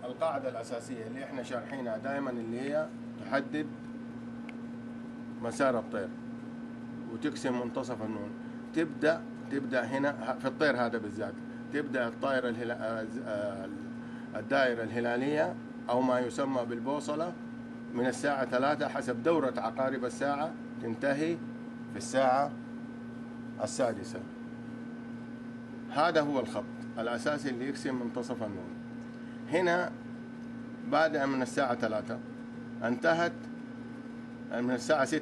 القاعدة الأساسية اللي احنا شارحينها دائما اللي هي تحدد مسار الطير وتقسم منتصف النون. تبدأ هنا في الطير هذا بالذات، تبدأ الدائرة الهلالية أو ما يسمى بالبوصلة من الساعة 3 حسب دورة عقارب الساعة، تنتهي في الساعة 6. هذا هو الخط الأساسي اللي يقسم منتصف النون. هنا بادئ من الساعة 3 انتهت من الساعة 6،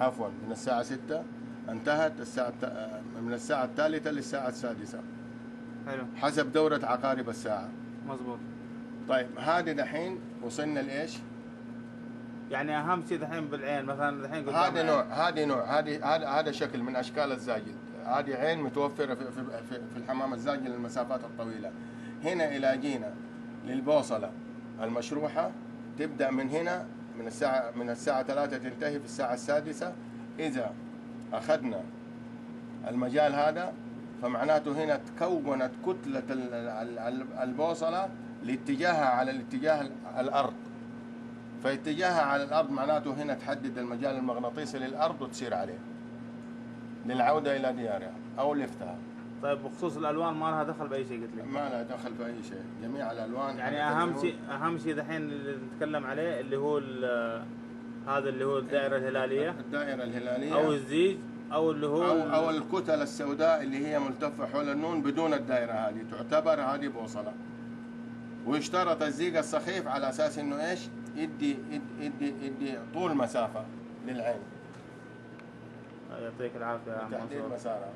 عفوا من الساعة 6 انتهت من الساعة 3 للساعة 6. حلو. حسب دورة عقارب الساعة. مظبوط. طيب هذه دحين وصلنا لإيش؟ يعني أهم شيء دحين بالعين مثلا دحين هذه نوع هذا شكل من أشكال الزاجل. هذه عين متوفرة في الحمام الزاجل للمسافات الطويلة. هنا إلى جينا للبوصلة المشروحة، تبدأ من هنا من الساعة 3 تنتهي في الساعة 6. إذا أخذنا المجال هذا فمعناته هنا تكونت كتلة البوصلة لاتجاهها على الاتجاه الأرض، فاتجاهها على الأرض معناته هنا تحدد المجال المغناطيسي للأرض وتسير عليه للعودة إلى ديارها أو لفتها. طيب بخصوص الألوان ما لها دخل بأي شيء قلت لي؟ ما لها دخل في أي شيء، جميع الألوان. يعني أهم شيء دحين اللي نتكلم عليه اللي هو هذا اللي هو الدائرة الهلالية أو الزيج أو اللي هو أو الكتل السوداء اللي هي ملتفة حول النون بدون الدائرة، هذه تعتبر هذه بوصلة. ويشترط الزيج السخيف على أساس إنه إيش؟ يدي طول مسافة للعين. يعطيك العافية. تحديد مسارها.